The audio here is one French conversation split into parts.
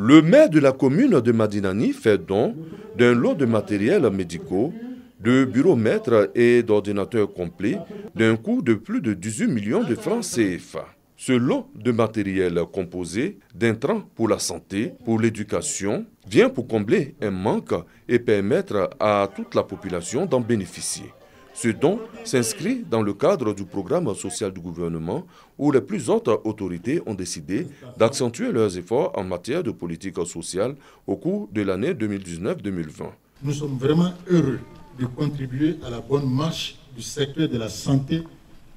Le maire de la commune de Madinani fait don d'un lot de matériels médicaux, de bureaux-mètres et d'ordinateurs complets d'un coût de plus de 18 millions de francs CFA. Ce lot de matériel composé d'intrants pour la santé, pour l'éducation, vient pour combler un manque et permettre à toute la population d'en bénéficier. Ce don s'inscrit dans le cadre du programme social du gouvernement où les plus hautes autorités ont décidé d'accentuer leurs efforts en matière de politique sociale au cours de l'année 2019-2020. Nous sommes vraiment heureux de contribuer à la bonne marche du secteur de la santé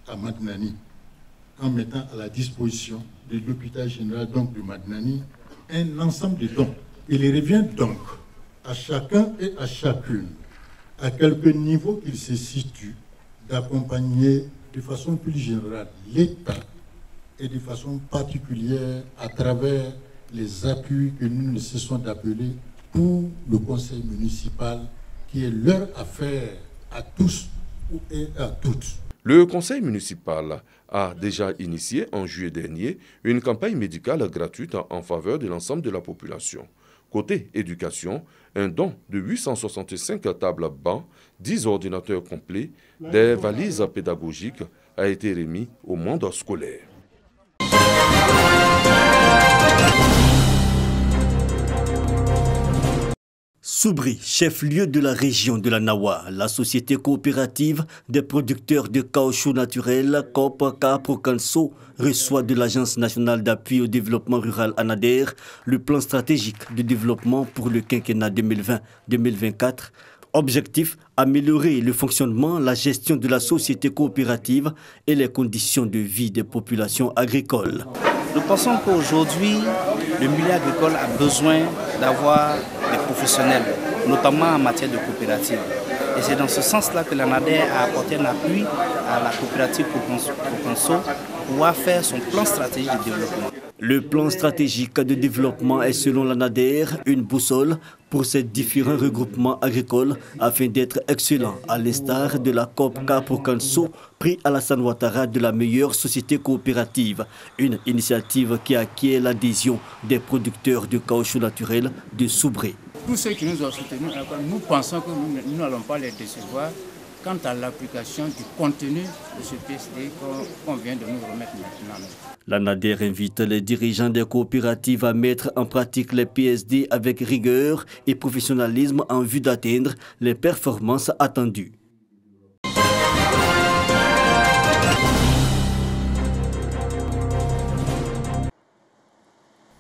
à Madinani en mettant à la disposition de l'hôpital général de Madinani un ensemble de dons. Il revient donc à chacun et à chacune, à quelque niveau qu'il se situe, d'accompagner de façon plus générale l'État et de façon particulière à travers les appuis que nous ne cessons d'appeler pour le conseil municipal qui est leur affaire à tous et à toutes. Le conseil municipal a déjà initié en juillet dernier une campagne médicale gratuite en faveur de l'ensemble de la population. Côté éducation, un don de 865 tables bancs, 10 ordinateurs complets, des valises pédagogiques a été remis au monde scolaire. Soubri, chef-lieu de la région de la Nawa, la société coopérative des producteurs de caoutchouc naturel COP-Caprocanso reçoit de l'Agence nationale d'appui au développement rural ANADER le plan stratégique de développement pour le quinquennat 2020-2024. Objectif, améliorer le fonctionnement, la gestion de la société coopérative et les conditions de vie des populations agricoles. Nous pensons qu'aujourd'hui, le milieu agricole a besoin d'avoir des professionnels, notamment en matière de coopérative. Et c'est dans ce sens-là que l'ANADER a apporté un appui à la coopérative Proconso pour pouvoir faire son plan stratégique de développement. Le plan stratégique de développement est selon l'ANADER une boussole pour ces différents regroupements agricoles afin d'être excellents à l'instar de la COP Caprocanso, prix Alassane Ouattara de la meilleure société coopérative. Une initiative qui acquiert l'adhésion des producteurs de caoutchouc naturel de Soubri. Tous ceux qui nous ont soutenus, nous pensons que nous n'allons pas les décevoir quant à l'application du contenu de ce PSD qu'on vient de nous remettre maintenant. L'ANADER invite les dirigeants des coopératives à mettre en pratique les PSD avec rigueur et professionnalisme en vue d'atteindre les performances attendues.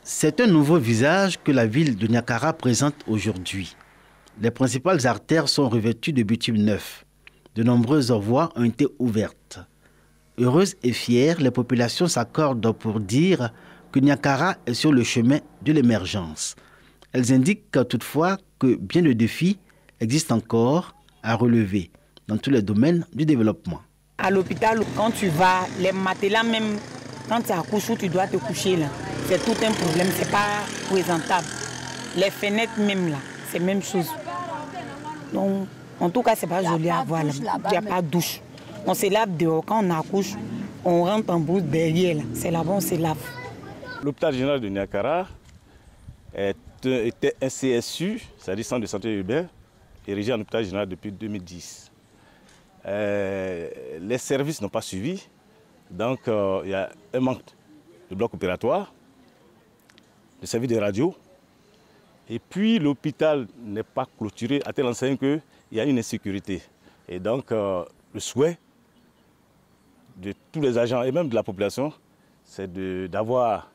C'est un nouveau visage que la ville de Niakara présente aujourd'hui. Les principales artères sont revêtues de bitume neuf. De nombreuses voies ont été ouvertes. Heureuses et fières, les populations s'accordent pour dire que Niakara est sur le chemin de l'émergence. Elles indiquent toutefois que bien de défis existent encore à relever dans tous les domaines du développement. À l'hôpital, quand tu vas, les matelas même, quand tu accouches où tu dois te coucher là, c'est tout un problème, c'est pas présentable. Les fenêtres même là, c'est la même chose. Donc, en tout cas, c'est pas joli à voir là. Il n'y a pas de douche. On se lave dehors. Quand on accouche, on rentre en brousse derrière. C'est là-bas, on se lave. L'hôpital général de Niakara était un CSU, c'est-à-dire centre de santé urbain, érigé en hôpital général depuis 2010. Les services n'ont pas suivi, donc il y a un manque de bloc opératoire, de services de radio, et puis l'hôpital n'est pas clôturé à telle enseigne qu'il y a une insécurité. Et donc le souhait de tous les agents et même de la population, c'est d'avoir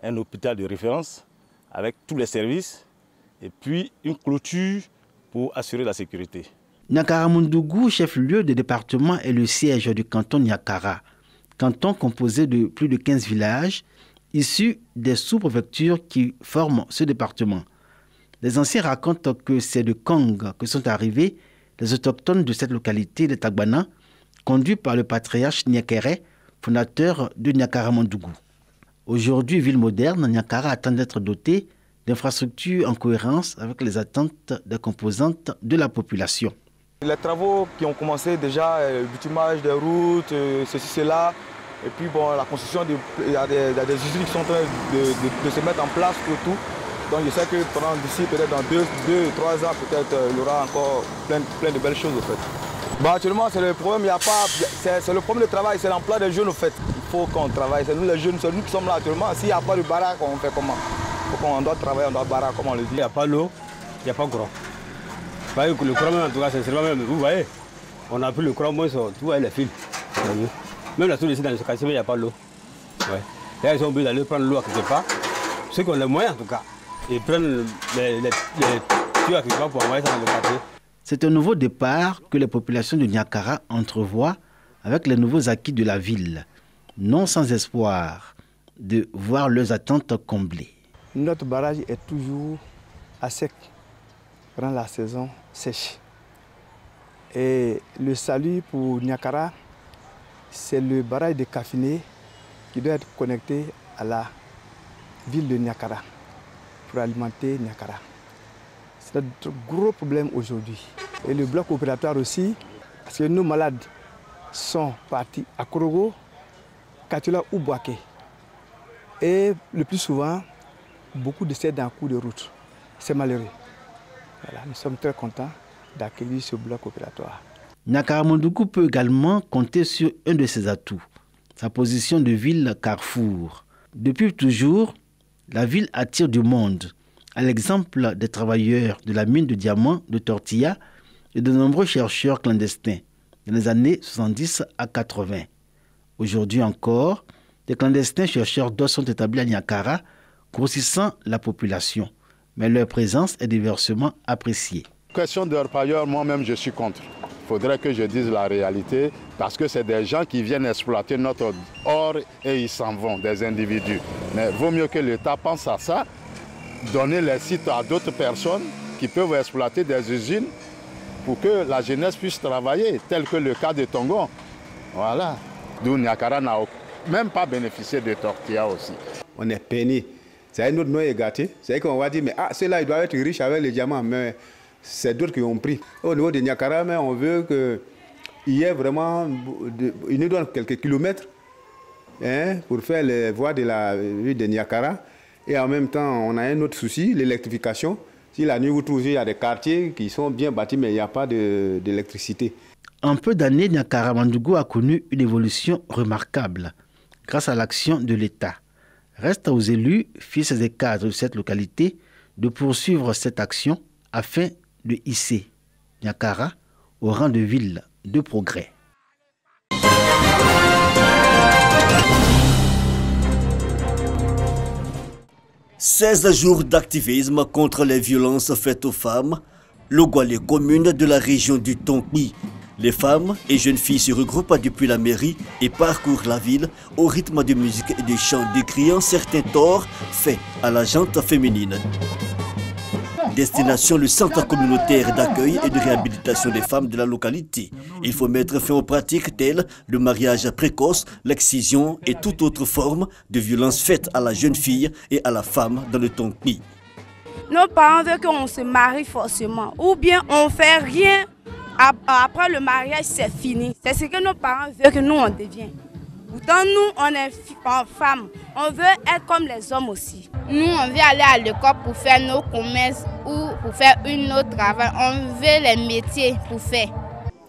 un hôpital de référence avec tous les services et puis une clôture pour assurer la sécurité. Niakara-Mundougou, chef-lieu de département, est le siège du canton Niakara. Canton composé de plus de 15 villages issus des sous-préfectures qui forment ce département. Les anciens racontent que c'est de Kong que sont arrivés les autochtones de cette localité de Tagbana, conduits par le patriarche Niakere, fondateur de Niakara-Mundougou. Aujourd'hui, ville moderne, Niakara attend d'être dotée d'infrastructures en cohérence avec les attentes des composantes de la population. Les travaux qui ont commencé déjà, le bitumage des routes, ceci, cela, et puis bon, la construction, il y a des usines qui sont en train de se mettre en place pour tout. Donc je sais que d'ici peut-être dans 2 3 ans, peut-être il y aura encore plein de belles choses en fait. Bon, actuellement c'est le problème, il y a pas, c'est le problème du travail, c'est l'emploi des jeunes en fait. Il faut qu'on travaille, c'est nous les jeunes, c'est nous qui sommes là actuellement. S'il n'y a pas de baraque, on fait comment? On doit travailler, on doit baraque, comme on le dit. Il n'y a pas l'eau, il n'y a pas de courant. Le courant même en tout cas, c'est vraiment même, vous voyez, on a pris le courant, moi, tout voyez les fils. Même la source ici dans ce quartier, il n'y a pas l'eau. Ouais. Là, ils sont obligés d'aller prendre l'eau à quelque part. Ceux qui ont les moyens en tout cas, ils prennent les tuyaux à quelque part pour envoyer ça dans le quartier. C'est un nouveau départ que les populations de Niakara entrevoient avec les nouveaux acquis de la ville, non sans espoir de voir leurs attentes comblées. Notre barrage est toujours à sec pendant la saison sèche. Et le salut pour Niakara, c'est le barrage de Kafiné qui doit être connecté à la ville de Niakara pour alimenter Niakara. C'est notre gros problème aujourd'hui. Et le bloc opératoire aussi, parce que nos malades sont partis à Korogo, Katula ou Boaké. Et le plus souvent, beaucoup décèdent dans un coup de route. C'est malheureux. Voilà, nous sommes très contents d'accueillir ce bloc opératoire. Niakara Mondougou peut également compter sur un de ses atouts, sa position de ville carrefour. Depuis toujours, la ville attire du monde, à l'exemple des travailleurs de la mine de diamants de Tortilla et de nombreux chercheurs clandestins dans les années 70 à 80. Aujourd'hui encore, des clandestins chercheurs d'or sont établis à Niakara, grossissant la population, mais leur présence est diversement appréciée. Question d'orpailleurs, moi-même je suis contre. Il faudrait que je dise la réalité parce que c'est des gens qui viennent exploiter notre or et ils s'en vont, des individus. Mais vaut mieux que l'État pense à ça, donner les sites à d'autres personnes qui peuvent exploiter des usines pour que la jeunesse puisse travailler, tel que le cas de Tongon. Voilà. D'où Niakara n'a même pas bénéficié de Tortilla aussi. On est peiné. C'est notre noyau gâté. C'est qu'on va dire, mais ceux-là, ils doivent être riches avec les diamants, mais c'est d'autres qui ont pris. Au niveau de Niakara, mais on veut qu'il y ait vraiment, ils nous donnent quelques kilomètres pour faire les voies de la ville de Niakara. Et en même temps, on a un autre souci, l'électrification. Si la nuit, vous trouvez, il y a des quartiers qui sont bien bâtis, mais il n'y a pas d'électricité. En peu d'années, Niakara Mondougou a connu une évolution remarquable grâce à l'action de l'État. Reste aux élus, fils et cadres de cette localité, de poursuivre cette action afin de hisser Niakara au rang de ville de progrès. « 16 jours d'activisme contre les violences faites aux femmes, Logoualé, commune de la région du Tonkpi. Les femmes et jeunes filles se regroupent depuis la mairie et parcourent la ville au rythme de musique et de chants, décriant certains torts faits à la gente féminine. Destination le centre communautaire d'accueil et de réhabilitation des femmes de la localité. Il faut mettre fin aux pratiques telles le mariage précoce, l'excision et toute autre forme de violence faite à la jeune fille et à la femme dans le Tonkpi. Nos parents veulent qu'on se marie forcément ou bien on ne fait rien. Après le mariage, c'est fini. C'est ce que nos parents veulent que nous on devienne. Pourtant, nous, on est femmes. On veut être comme les hommes aussi. Nous, on veut aller à l'école pour faire nos commerces ou pour faire un autre travail. On veut les métiers pour faire.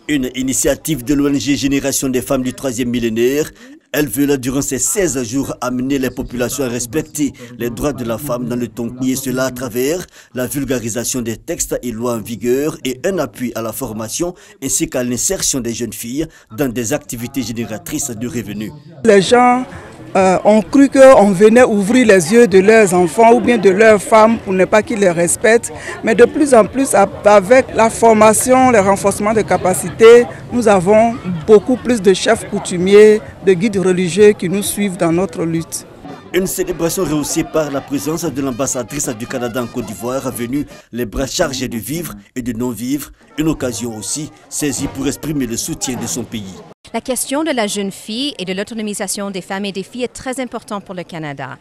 Une initiative de l'ONG Génération des femmes du 3e millénaire. Elle veut, durant ces 16 jours, amener les populations à respecter les droits de la femme dans le Tonkpi, et cela à travers la vulgarisation des textes et lois en vigueur et un appui à la formation ainsi qu'à l'insertion des jeunes filles dans des activités génératrices de revenus. Les gens ont cru qu'on venait ouvrir les yeux de leurs enfants ou bien de leurs femmes pour ne pas qu'ils les respectent. Mais de plus en plus, avec la formation, le renforcement de capacités, nous avons beaucoup plus de chefs coutumiers, de guides religieux qui nous suivent dans notre lutte. Une célébration rehaussée par la présence de l'ambassadrice du Canada en Côte d'Ivoire, venue les bras chargés de vivre et de non-vivre. Une occasion aussi saisie pour exprimer le soutien de son pays. La question de la jeune fille et de l'autonomisation des femmes et des filles est très importante pour le Canada.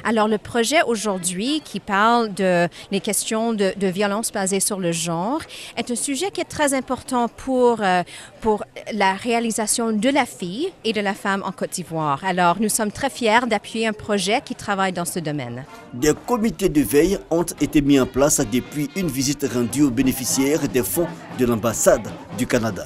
Alors le projet aujourd'hui qui parle de les questions de violence basée sur le genre est un sujet qui est très important pour la réalisation de la fille et de la femme en Côte d'Ivoire. Alors nous sommes très fiers d'appuyer un projet qui travaille dans ce domaine. Des comités de veille ont été mis en place depuis une visite rendue aux bénéficiaires des fonds de l'ambassade du Canada.